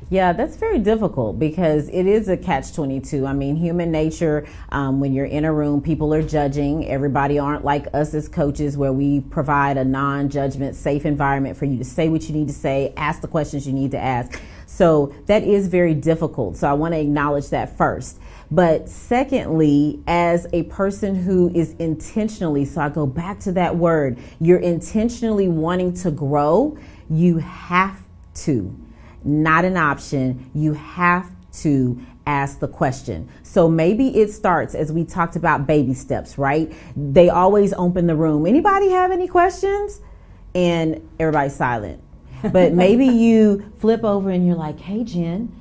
Yeah, that's very difficult because it is a catch-22. I mean, human nature, when you're in a room, people are judging. Everybody aren't like us as coaches where we provide a non-judgment, safe environment for you to say what you need to say, ask the questions you need to ask. So that is very difficult. So I want to acknowledge that first. But secondly, as a person who is intentionally, so I go back to that word, you're intentionally wanting to grow, you have to, not an option, you have to ask the question. So maybe it starts, as we talked about, baby steps, right? They always open the room. Anybody have any questions? And everybody's silent. But maybe you flip over and you're like, hey, Jen,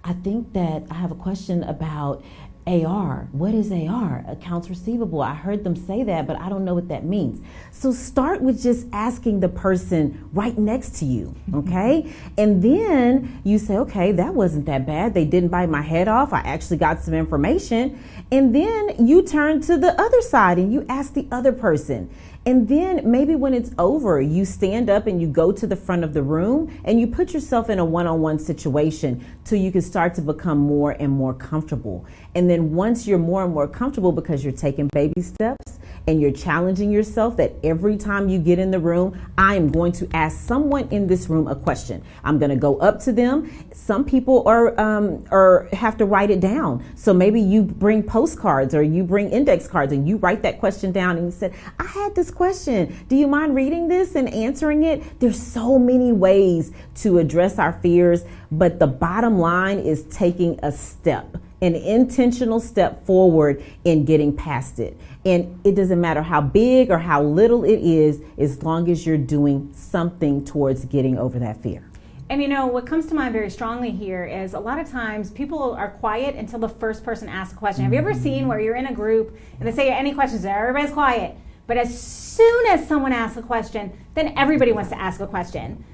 I think that I have a question about AR. What is AR? Accounts receivable. I heard them say that, but I don't know what that means. So start with just asking the person right next to you, okay? And then you say, okay, that wasn't that bad. They didn't bite my head off. I actually got some information. And then you turn to the other side and you ask the other person. And then maybe when it's over, you stand up and you go to the front of the room and you put yourself in a one-on-one situation till you can start to become more and more comfortable. And then once you're more and more comfortable because you're taking baby steps and you're challenging yourself that every time you get in the room, I am going to ask someone in this room a question. I'm going to go up to them. Some people are have to write it down. So maybe you bring postcards or you bring index cards and you write that question down and you said, I had this question. Do you mind reading this and answering it? There's so many ways to address our fears, but the bottom line is taking a step, an intentional step forward in getting past it. And it doesn't matter how big or how little it is, as long as you're doing something towards getting over that fear. And you know, what comes to mind very strongly here is a lot of times people are quiet until the first person asks a question. Have you ever seen where you're in a group and they say any questions, everybody's quiet, but as soon as someone asks a question, then everybody wants to ask a question.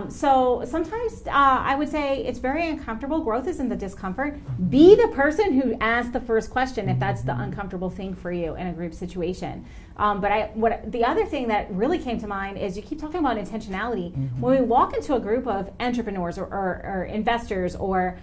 So sometimes I would say it's very uncomfortable. Growth isn't the discomfort. Be the person who asks the first question if that's the uncomfortable thing for you in a group situation. But the other thing that really came to mind is you keep talking about intentionality. When we walk into a group of entrepreneurs or investors or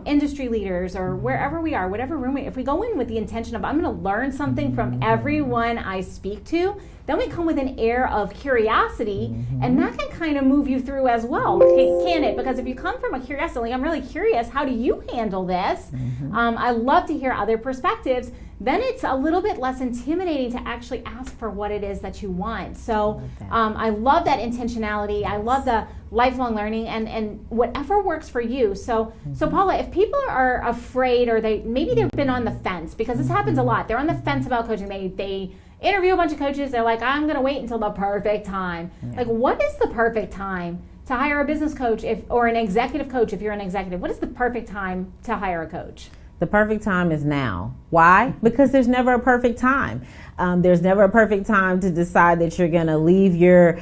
industry leaders or wherever we are, whatever room if we go in with the intention of I'm going to learn something from everyone I speak to, then we come with an air of curiosity, and that can kind of move you through as well, can it? Because if you come from a curiosity, like I'm really curious, how do you handle this? I love to hear other perspectives. Then it's a little bit less intimidating to actually ask for what it is that you want. So I love that intentionality. I love the lifelong learning and whatever works for you. So Paula, if people are afraid or maybe they've been on the fence, because this happens a lot. They're on the fence about coaching. They interview a bunch of coaches. They're like, I'm going to wait until the perfect time. Like, what is the perfect time to hire a business coach or an executive coach if you're an executive? What is the perfect time to hire a coach? The perfect time is now. Why? Because there's never a perfect time. There's never a perfect time to decide that you're going to leave your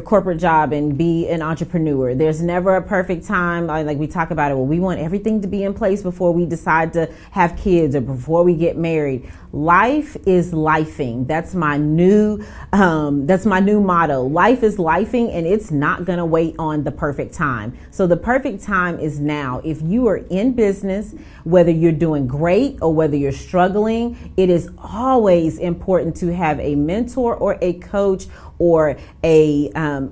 corporate job and be an entrepreneur. There's never a perfect time. Like we talk about it, well, we want everything to be in place before we decide to have kids or before we get married. Life is lifing. That's my new motto. Life is lifing, and it's not going to wait on the perfect time. So the perfect time is now. If you are in business, whether you're doing great or whether you're struggling, it is always important to have a mentor or a coach or a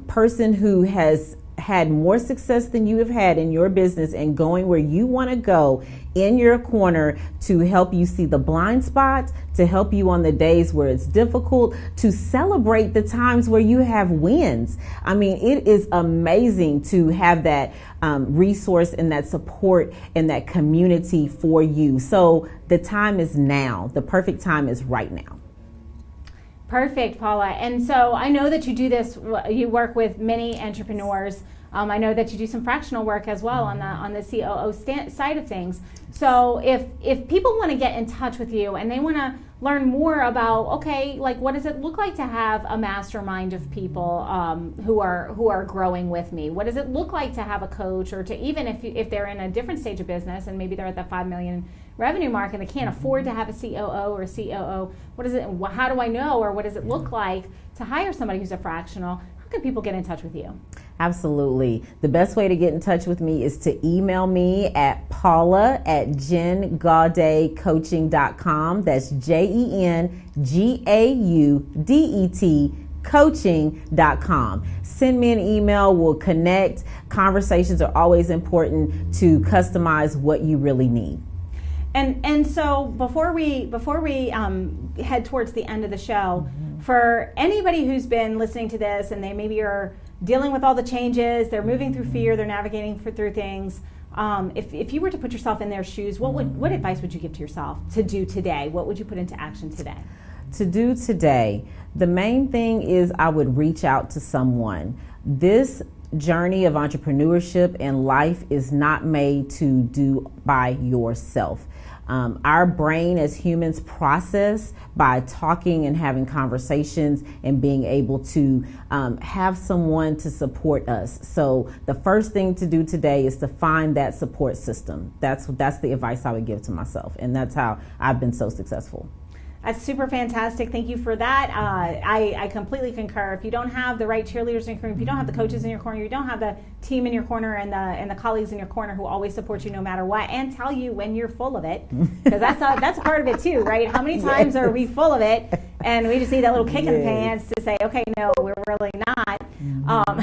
person who has had more success than you have had in your business and going where you want to go in your corner to help you see the blind spots, to help you on the days where it's difficult, to celebrate the times where you have wins. I mean, it is amazing to have that resource and that support and that community for you. So the time is now. The perfect time is right now. Perfect, Paula. And so I know that you do this, you work with many entrepreneurs. I know that you do some fractional work as well on the COO side of things. So if people want to get in touch with you and they want to learn more about, okay, like what does it look like to have a mastermind of people who are growing with me? What does it look like to have a coach, or to even if they're in a different stage of business and maybe they're at the 5 million revenue mark and they can't afford to have a COO or a COO, how do I know, or what does it look like to hire somebody who's a fractional? How can people get in touch with you? Absolutely. The best way to get in touch with me is to email me at paula@jengaudetcoaching.com. That's JENGAUDET coaching.com. Send me an email. We'll connect. Conversations are always important to customize what you really need. And so before we head towards the end of the show, for anybody who's been listening to this and they maybe are dealing with all the changes, they're moving through fear, they're navigating through things, if you were to put yourself in their shoes, what advice would you give to yourself to do today? What would you put into action today? To do today, the main thing is I would reach out to someone. This journey of entrepreneurship and life is not made to do by yourself. Our brain as humans process by talking and having conversations and being able to have someone to support us. So the first thing to do today is to find that support system. That's the advice I would give to myself, and that's how I've been so successful. That's super fantastic. Thank you for that. I completely concur. If you don't have the right cheerleaders in your corner, if you don't have the coaches in your corner, you don't have the team in your corner and the colleagues in your corner who always support you no matter what and tell you when you're full of it, because that's part of it too, right? How many times are we full of it and we just need that little kick in the pants to say, okay, no, we're really not.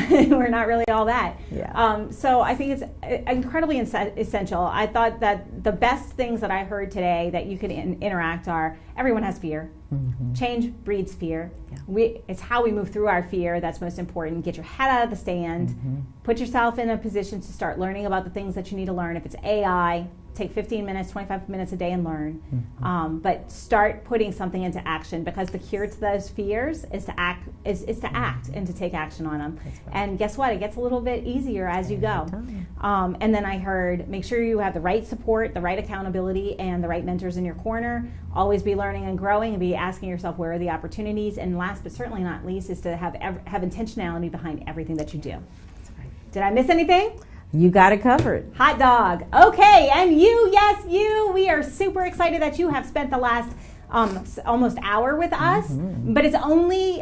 We're not really all that. Yeah. So I think it's incredibly essential. I thought that the best things that I heard today that you could interact are, everyone has fear. Change breeds fear. Yeah. It's how we move through our fear that's most important. Get your head out of the sand. Put yourself in a position to start learning about the things that you need to learn. If it's AI, take 15 minutes, 25 minutes a day and learn. But start putting something into action, because the cure to those fears is to act, is to act and to take action on them. And guess what? It gets a little bit easier as you go. And then I heard, make sure you have the right support, the right accountability, and the right mentors in your corner. Always be learning and growing, and be asking yourself, where are the opportunities? And last but certainly not least is to have intentionality behind everything that you do. Did I miss anything? You got it covered. Hot dog. Okay, and you, yes, you. We are super excited that you have spent the last almost hour with us, but it's only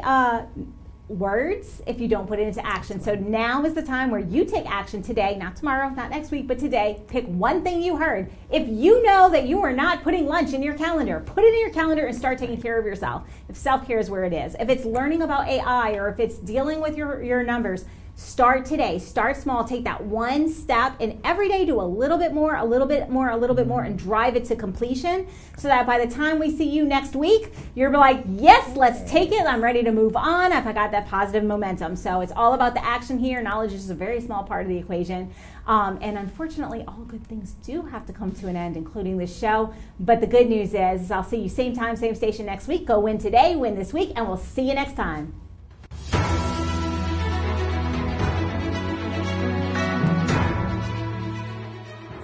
words if you don't put it into action. So now is the time where you take action today, not tomorrow, not next week, but today. Pick one thing you heard. If you know that you are not putting lunch in your calendar, put it in your calendar and start taking care of yourself. If self-care is where it is. If it's learning about AI, or if it's dealing with your numbers, start today. Start small. Take that one step, and every day do a little bit more, a little bit more, a little bit more, and drive it to completion, so that by the time we see you next week, you're like, yes, let's take it. I'm ready to move on. I've got that positive momentum. So it's all about the action here. Knowledge is a very small part of the equation. And unfortunately, all good things do have to come to an end, including this show. But the good news is I'll see you same time, same station next week. Go win today, win this week, and we'll see you next time.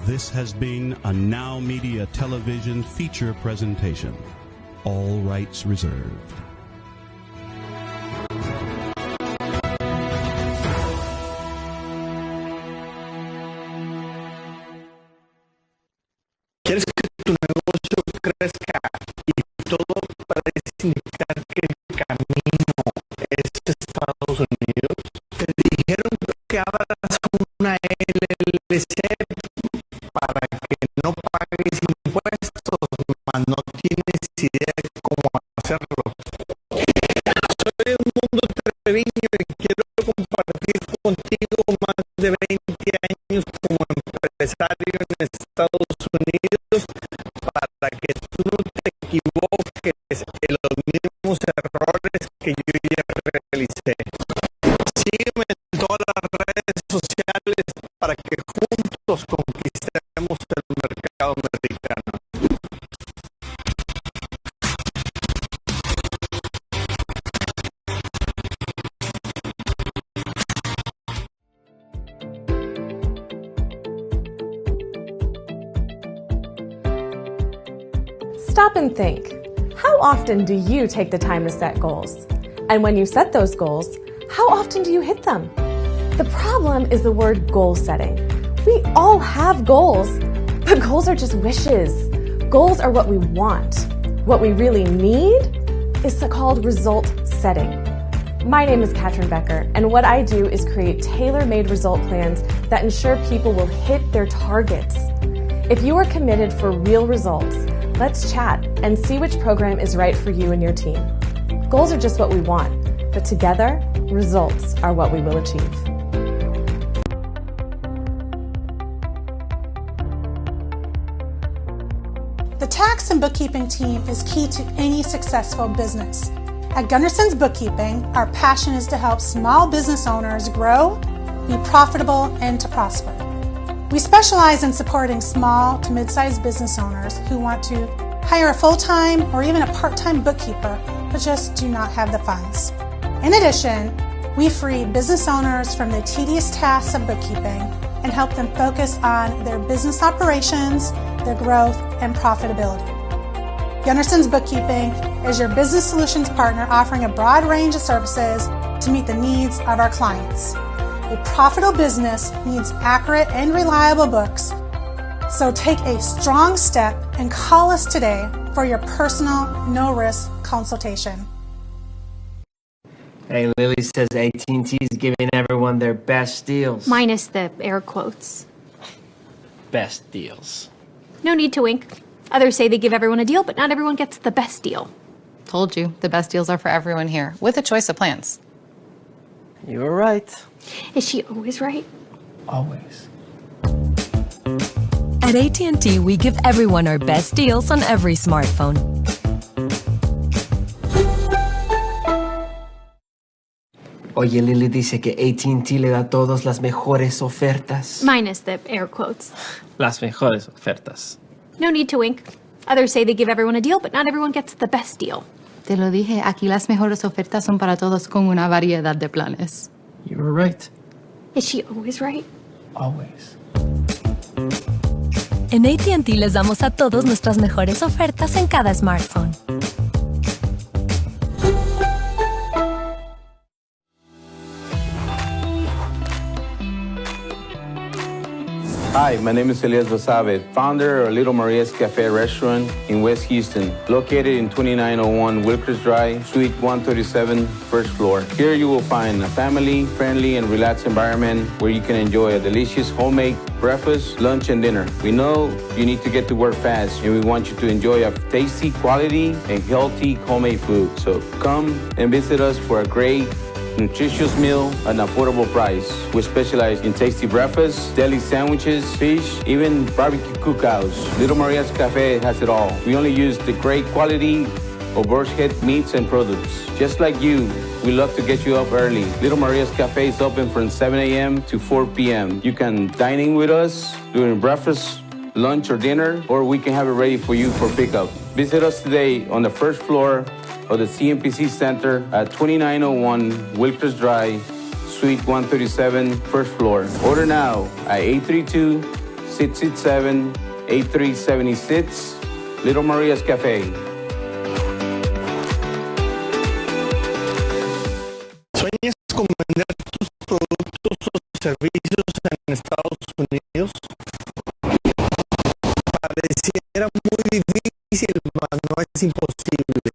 This has been a NowMedia Television feature presentation. All rights reserved. ¿Quieres que tu negocio crezca y todo parece indicar que el camino es Estados Unidos? Te dijeron que abras una LLC para que no pagues impuestos, mas no tienes idea de cómo hacerlo. Soy un mundo Treviño y quiero compartir contigo más de 20 años como empresario en Estados Unidos, para que tú no te equivoques en los mismos errores que yo ya realicé. Sígueme en todas las redes sociales para que juntos conquistemos el mercado americano. Stop and think. How often do you take the time to set goals? And when you set those goals, how often do you hit them? The problem is the word goal setting. We all have goals, but goals are just wishes. Goals are what we want. What we really need is called result setting. My name is Katrin Becker, and what I do is create tailor-made result plans that ensure people will hit their targets. If you are committed for real results, let's chat and see which program is right for you and your team. Goals are just what we want, but together, results are what we will achieve. The tax and bookkeeping team is key to any successful business. At Gunderson's Bookkeeping, our passion is to help small business owners grow, be profitable, and to prosper. We specialize in supporting small to mid-sized business owners who want to hire a full-time or even a part-time bookkeeper, but just do not have the funds. In addition, we free business owners from the tedious tasks of bookkeeping and help them focus on their business operations, their growth, and profitability. Gunderson's Bookkeeping is your business solutions partner, offering a broad range of services to meet the needs of our clients. A profitable business needs accurate and reliable books, so take a strong step and call us today for your personal, no-risk consultation. Hey, Lily says AT&T is giving everyone their best deals. Minus the air quotes. Best deals. No need to wink. Others say they give everyone a deal, but not everyone gets the best deal. Told you, the best deals are for everyone here, with a choice of plans. You were right. Is she always right? Always. At AT&T, we give everyone our best deals on every smartphone. Oye, Lily dice que AT&T le da a todos las mejores ofertas. Minus the air quotes. Las mejores ofertas. No need to wink. Others say they give everyone a deal, but not everyone gets the best deal. Te lo dije, aquí las mejores ofertas son para todos con una variedad de planes. You were right. Is she always right? Always. En AT&T les damos a todos nuestras mejores ofertas en cada smartphone. Hi, my name is Elias Basabe, founder of Little Maria's Cafe restaurant in West Houston, located in 2901 Wilkers Drive, Suite 137, first floor. Here you will find a family-friendly and relaxed environment where you can enjoy a delicious homemade breakfast, lunch, and dinner. We know you need to get to work fast, and we want you to enjoy a tasty, quality, and healthy homemade food. So come and visit us for a great nutritious meal at an affordable price. We specialize in tasty breakfasts, deli sandwiches, fish, even barbecue cookouts. Little Maria's Cafe has it all. We only use the great quality of birds head meats and products. Just like you, we love to get you up early. Little Maria's Cafe is open from 7 a.m. to 4 p.m. You can dine in with us during breakfast, lunch, or dinner, or we can have it ready for you for pickup. Visit us today on the first floor of the CMPC Center at 2901 Wilkers Drive, Suite 137, first floor. Order now at 832-667-8376, Little Maria's Cafe. ¿Sueñas con vender tus productos o servicios en Estados Unidos? Pareciera muy difícil, mas no es imposible.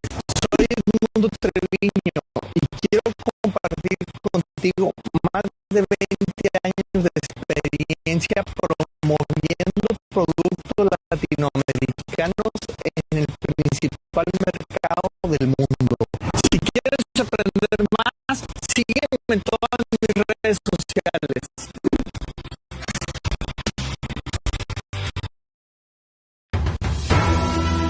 Soy Edmundo Treviño y quiero compartir contigo más de 20 años de experiencia promoviendo productos latinoamericanos en el principal mercado del mundo. Si quieres aprender más, sígueme en todas mis redes sociales.